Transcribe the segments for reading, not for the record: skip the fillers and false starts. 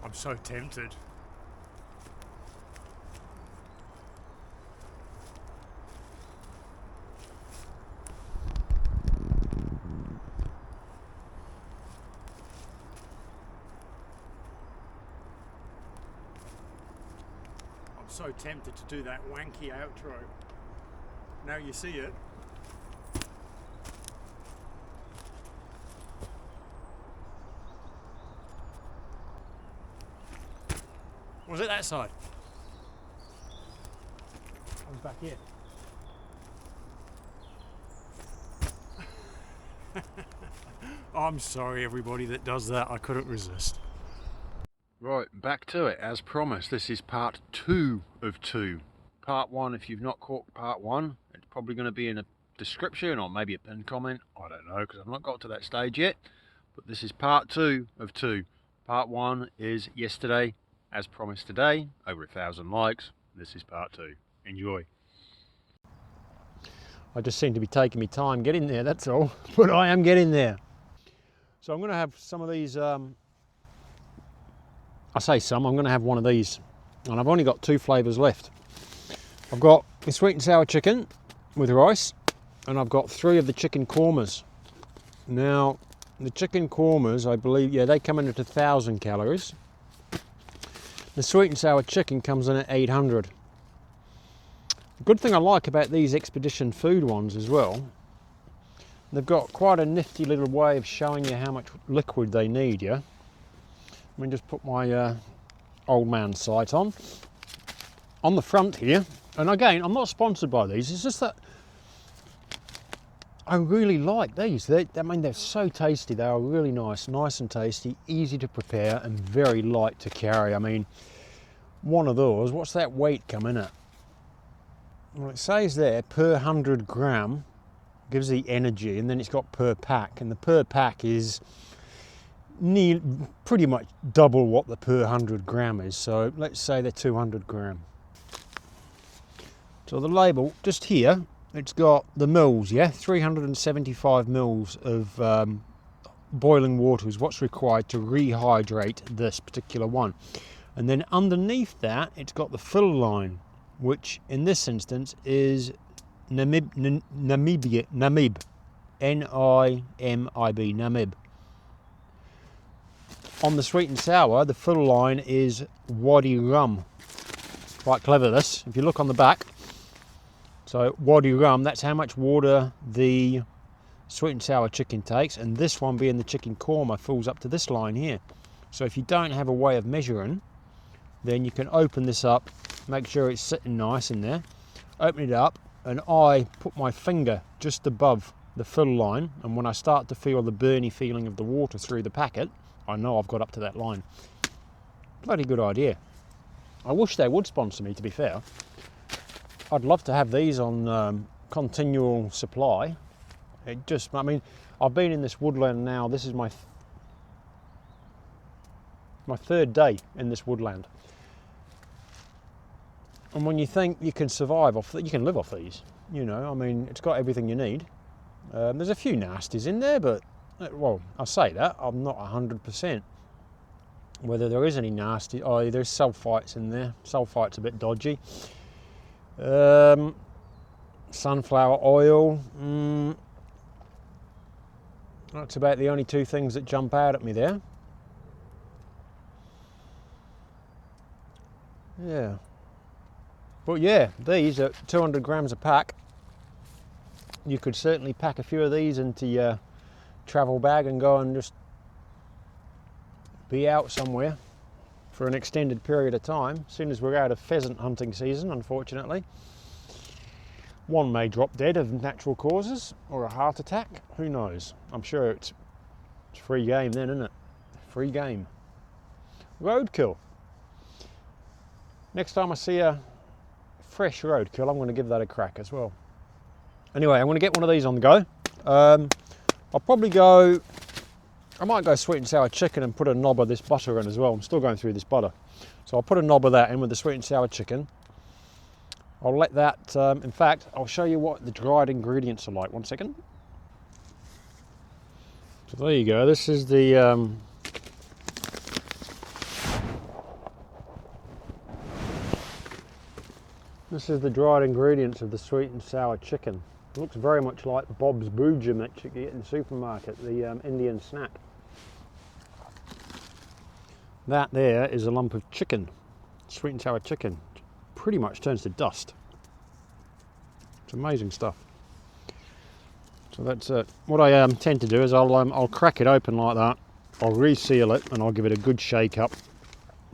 I'm so tempted. I'm so tempted to do that wanky outro. Now you see it. Was it that side? I was back here. I'm sorry everybody that does that, I couldn't resist. Right, back to it, as promised. This is part 2 of 2. Part 1, if you've not caught part 1, it's probably going to be in a description or maybe a pinned comment. I don't know, because I've not got to that stage yet. But this is part 2 of 2. Part 1 is yesterday. As promised today, over 1,000 likes. This is part 2. Enjoy. I just seem to be taking me time getting there, that's all. But I am getting there. So I'm going to have some of these, I'm going to have one of these. And I've only got 2 flavours left. I've got the sweet and sour chicken with rice. And I've got 3 of the chicken kormas. Now, the chicken kormas, I believe, yeah, they come in at 1,000 calories. The sweet and sour chicken comes in at 800. The good thing I like about these Expedition Food ones as well, they've got quite a nifty little way of showing you how much liquid they need, yeah? Let me just put my old man sight on. On the front here, and again, I'm not sponsored by these, it's just that I really like these. They're so tasty. They are really nice and tasty, easy to prepare and very light to carry. I mean, one of those, what's that weight coming at? Well, it says there per 100 gram gives the energy, and then it's got per pack, and the per pack is pretty much double what the per 100 gram is. So let's say they're 200 gram. So the label just here, it's got the mils, yeah, 375 mils of boiling water is what's required to rehydrate this particular one. And then underneath that, it's got the fill line, which in this instance is Namib, N-I-M-I-B, Namib. On the sweet and sour, the fill line is Wadi Rum. Quite clever this, if you look on the back. So Wadi Rum, that's how much water the sweet and sour chicken takes, and this one being the chicken korma fills up to this line here. So if you don't have a way of measuring, then you can open this up, make sure it's sitting nice in there, open it up, and I put my finger just above the fill line, and when I start to feel the burny feeling of the water through the packet, I know I've got up to that line. Bloody good idea. I wish they would sponsor me, to be fair. I'd love to have these on continual supply. I mean, I've been in this woodland now, this is my 3rd day in this woodland. And when you think you can survive off, you can live off these, you know, I mean, it's got everything you need. There's a few nasties in there, but, well, I say that, I'm not 100% whether there is any nasty. Oh, there's sulfites in there. Sulfite's a bit dodgy. Sunflower oil. That's about the only 2 things that jump out at me there. Yeah. But yeah, these are 200 grams a pack. You could certainly pack a few of these into your travel bag and go and just be out somewhere for an extended period of time. As soon as we're out of pheasant hunting season, unfortunately. One may drop dead of natural causes or a heart attack, who knows. I'm sure it's free game then, isn't it? Free game. Roadkill. Next time I see a fresh roadkill, I'm going to give that a crack as well. Anyway, I'm going to get one of these on the go. I'll probably go, I might go sweet and sour chicken and put a knob of this butter in as well. I'm still going through this butter. So I'll put a knob of that in with the sweet and sour chicken. I'll let that, in fact, I'll show you what the dried ingredients are like. One second. So there you go. This is the This is the dried ingredients of the sweet and sour chicken. It looks very much like Bob's Brew that you get in the supermarket, the Indian snack. That there is a lump of chicken, sweet and sour chicken. Pretty much turns to dust. It's amazing stuff. So that's it. What I tend to do is I'll crack it open like that. I'll reseal it and I'll give it a good shake up.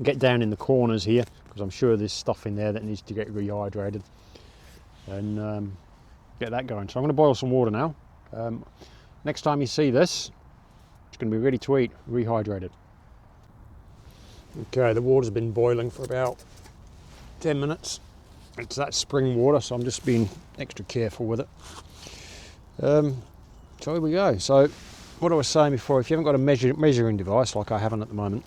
Get down in the corners here because I'm sure there's stuff in there that needs to get rehydrated, and get that going. So I'm going to boil some water now. Next time you see this, it's going to be ready to eat, rehydrated. Okay, the water's been boiling for about 10 minutes. It's that spring water, so I'm just being extra careful with it. So here we go. So what I was saying before, if you haven't got a measuring device like I haven't at the moment,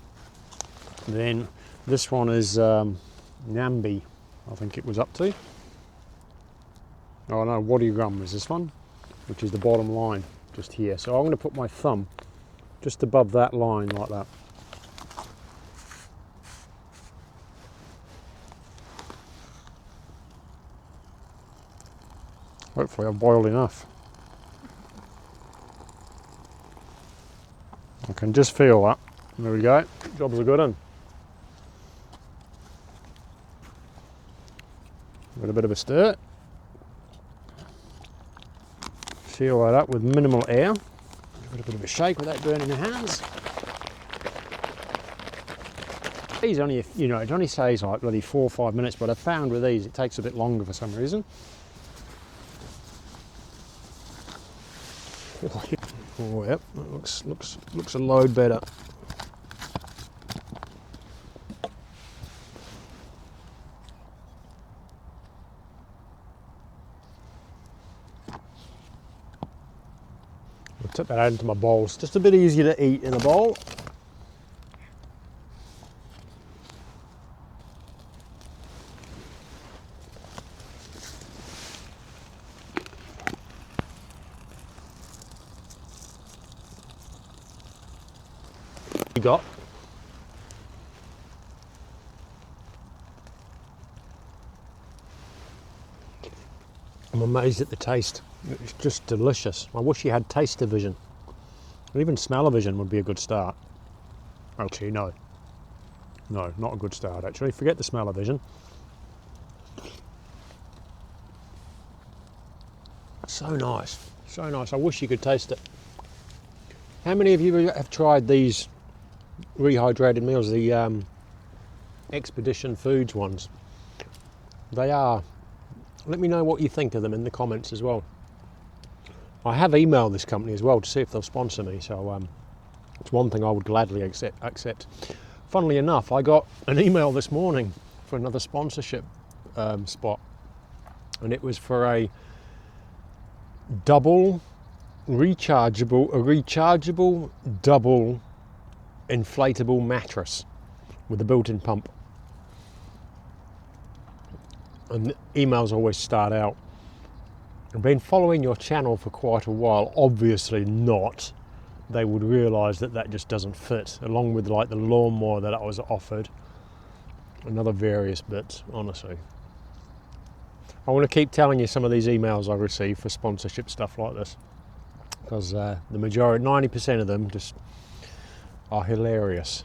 then this one is Nambi, I think it was up to. Oh no, Wadi Rum is this one, which is the bottom line just here. So I'm going to put my thumb just above that line like that. Hopefully I've boiled enough. I can just feel that. There we go, job's a good one. Got a bit of a stir. Seal that up with minimal air. Give it a bit of a shake without burning your hands. These only, you know, it only says like bloody 4 or 5 minutes, but I found with these it takes a bit longer for some reason. Oh yep, that looks a load better. I'll tip that out into my bowl. It's just a bit easier to eat in a bowl. You got I'm amazed at the taste. It's just delicious. I wish you had taste-o-vision. Or even smell-o-vision would be a good start. Actually, no. No, not a good start, actually. Forget the smell-o-vision. So nice. So nice. I wish you could taste it. How many of you have tried these rehydrated meals, the Expedition Foods ones? They are. Let me know what you think of them in the comments as well. I have emailed this company as well to see if they'll sponsor me, so it's one thing I would gladly accept. Funnily enough, I got an email this morning for another sponsorship spot, and it was for a rechargeable double inflatable mattress with a built-in pump. And emails always start out, I've been following your channel for quite a while. Obviously not. They would realise that that just doesn't fit, along with like the lawnmower that I was offered and other various bits. Honestly, I want to keep telling you some of these emails I receive for sponsorship stuff like this, because the majority, 90% of them, just are hilarious.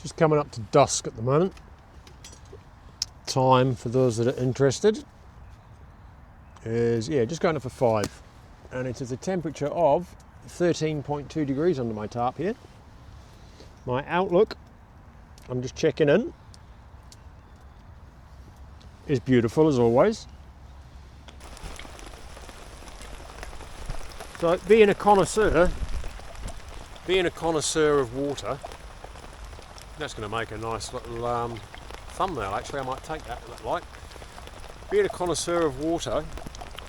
Just coming up to dusk at the moment. Time, for those that are interested, is just going up for 5, and it is a temperature of 13.2 degrees under my tarp here. My outlook, I'm just checking in, is beautiful as always. So being a connoisseur of water, that's going to make a nice little thumbnail. Actually, I might take that in that light. Being a connoisseur of water,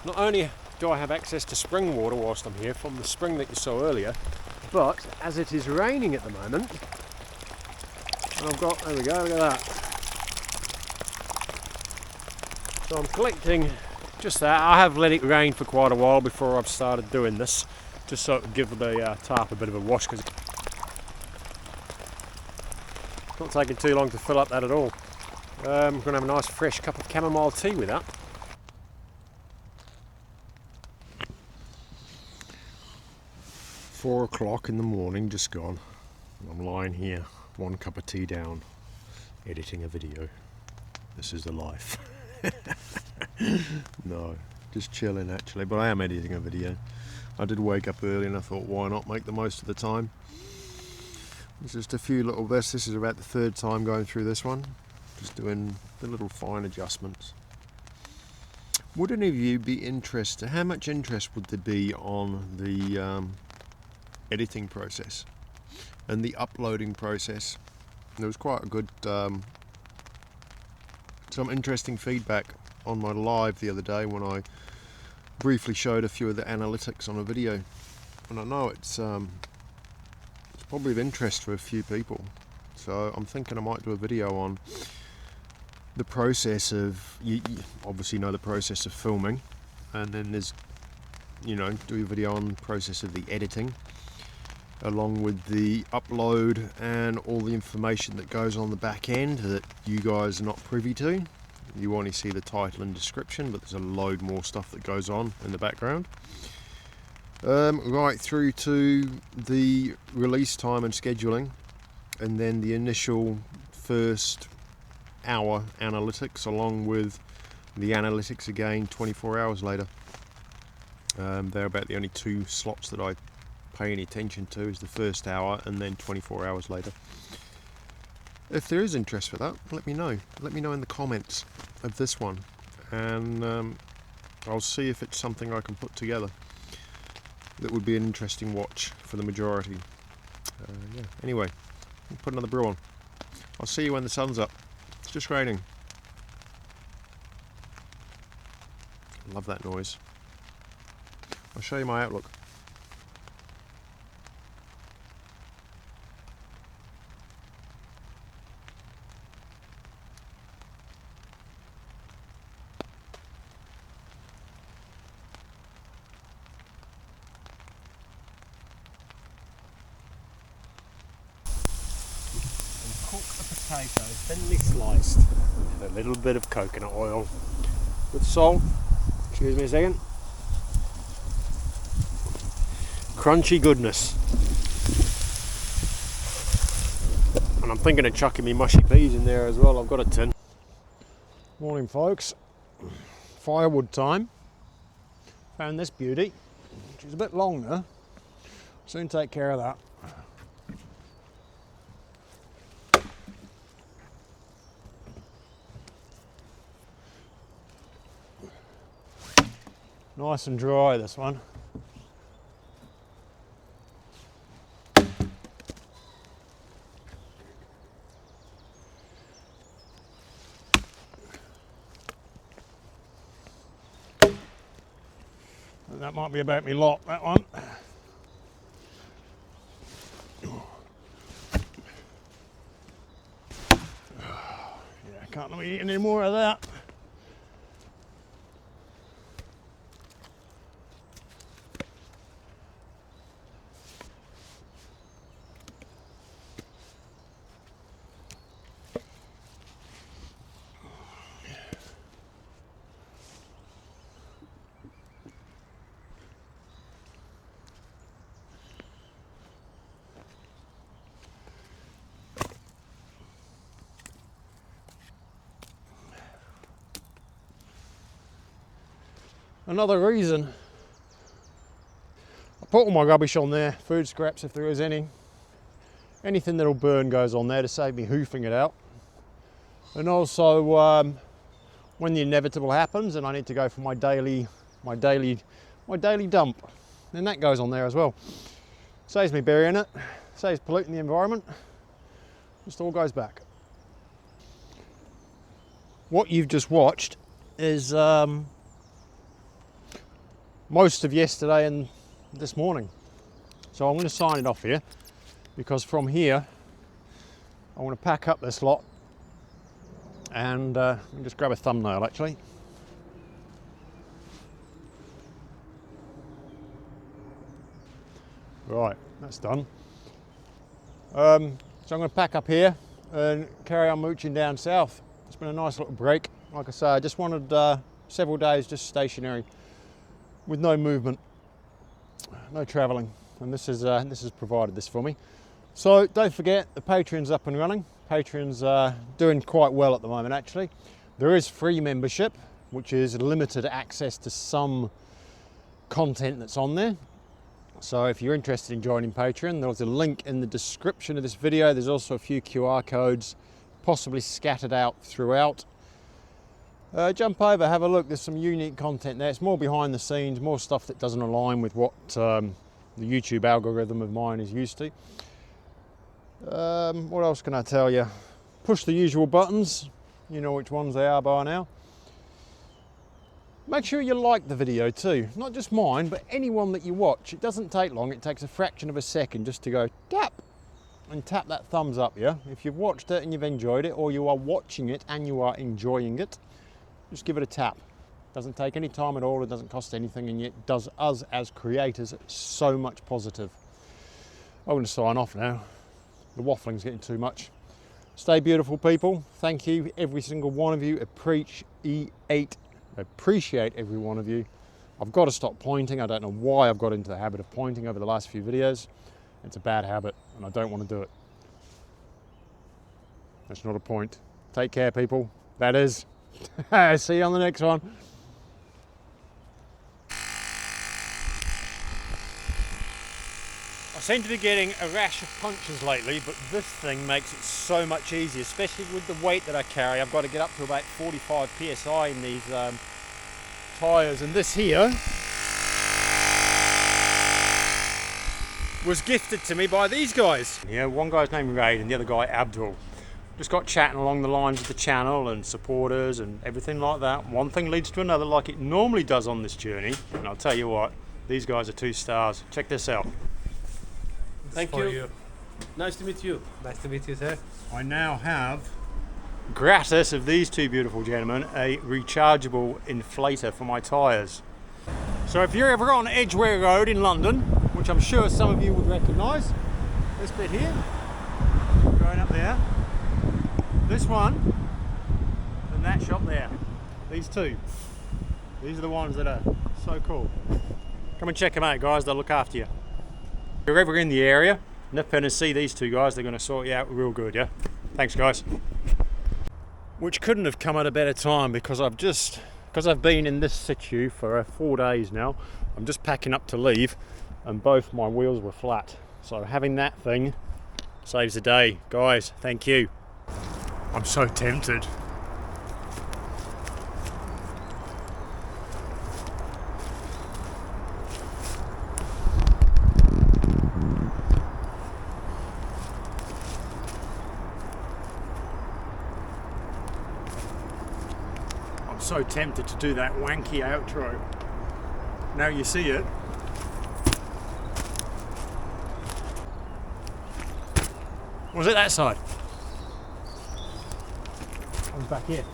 not only do I have access to spring water whilst I'm here from the spring that you saw earlier, but as it is raining at the moment, and I've got, there we go, look at that. So I'm collecting just that. I have let it rain for quite a while before I've started doing this, just so it would give the tarp a bit of a wash, because Not taking too long to fill up that at all. I'm going to have a nice fresh cup of chamomile tea with that. Four o'clock in the morning, just gone. I'm lying here, one cup of tea down, editing a video. This is the life. No, just chilling actually, but I am editing a video. I did wake up early and I thought, why not make the most of the time? There's just a few little bits. This is about the third time going through this one, just doing the little fine adjustments. Would any of you be interested? How much interest would there be on the editing process and the uploading process? There was quite a good some interesting feedback on my live the other day when I briefly showed a few of the analytics on a video, and I know it's probably of interest for a few people, so I'm thinking I might do a video on the process of, you obviously know the process of filming, and then there's, do a video on the process of the editing, along with the upload and all the information that goes on the back end that you guys are not privy to. You only see the title and description, but there's a load more stuff that goes on in the background. Right through to the release time and scheduling, and then the initial first hour analytics, along with the analytics again 24 hours later. They're about the only two slots that I pay any attention to, is the first hour and then 24 hours later. If there is interest for that, let me know. Let me know in the comments of this one, and I'll see if it's something I can put together that would be an interesting watch for the majority. Yeah. Anyway, I'll put another brew on. I'll see you when the sun's up. It's just raining. Love that noise. I'll show you my outlook. Cook the potato thinly sliced with a little bit of coconut oil with salt. Excuse me a second. Crunchy goodness. And I'm thinking of chucking me mushy peas in there as well. I've got a tin. Morning folks. Firewood time. Found this beauty. She's a bit long now. Soon take care of that. Nice and dry, this one. And that might be about me lot, that one. Yeah, I can't let me eat any more of that. Another reason I put all my rubbish on there, food scraps if there is any. Anything that'll burn goes on there to save me hoofing it out. And also when the inevitable happens and I need to go for my daily dump, then that goes on there as well. Saves me burying it, saves polluting the environment, just all goes back. What you've just watched is most of yesterday and this morning. So I'm going to sign it off here, because from here I want to pack up this lot and just grab a thumbnail actually. Right, that's done. So I'm going to pack up here and carry on mooching down south. It's been a nice little break. Like I say, I just wanted several days just stationary with no movement, no travelling, and this has provided this for me. So don't forget, the Patreon's up and running. Patreon's doing quite well at the moment actually. There is free membership, which is limited access to some content that's on there. So if you're interested in joining Patreon, there's a link in the description of this video. There's also a few QR codes possibly scattered out throughout. Jump over, have a look. There's some unique content there. It's more behind the scenes, more stuff that doesn't align with what the YouTube algorithm of mine is used to. What else can I tell you? Push the usual buttons. You know which ones they are by now. Make sure you like the video too, not just mine, but anyone that you watch. It doesn't take long, it takes a fraction of a second just to go tap and tap that thumbs up, yeah? If you've watched it and you've enjoyed it, or you are watching it and you are enjoying it, just give it a tap. Doesn't take any time at all, it doesn't cost anything, and yet does us as creators so much positive. I'm going to sign off now. The waffling's getting too much. Stay beautiful, people. Thank you, every single one of you. Appreciate every one of you. I've got to stop pointing. I don't know why I've got into the habit of pointing over the last few videos. It's a bad habit and I don't want to do it. That's not a point. Take care, people. That is. See you on the next one. I seem to be getting a rash of punches lately, but this thing makes it so much easier, especially with the weight that I carry. I've got to get up to about 45 psi in these tyres, and this here was gifted to me by these guys. Yeah, one guy's named Raid and the other guy Abdul. Just got chatting along the lines of the channel and supporters and everything like that. One thing leads to another like it normally does on this journey, and I'll tell you what, these guys are 2 stars. Check this out. Thank you. Nice to meet you. Nice to meet you, sir. I now have, gratis of these 2 beautiful gentlemen, a rechargeable inflator for my tyres. So if you're ever on Edgware Road in London, which I'm sure some of you would recognise, this bit here, going up there, this one, and that shop there, these 2. These are the ones that are so cool. Come and check them out, guys, they'll look after you. If you're ever in the area, nip in and see these 2 guys, they're going to sort you out real good, yeah? Thanks, guys. Which couldn't have come at a better time, because I've been in this situ for 4 days now. I'm just packing up to leave and both my wheels were flat. So having that thing saves the day. Guys, thank you. I'm so tempted. So tempted to do that wanky outro. Now you see it. Was it that side? I was back here.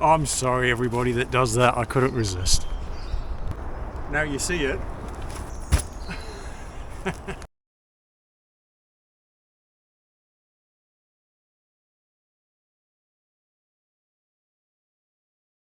I'm sorry everybody that does that, I couldn't resist. Now you see it.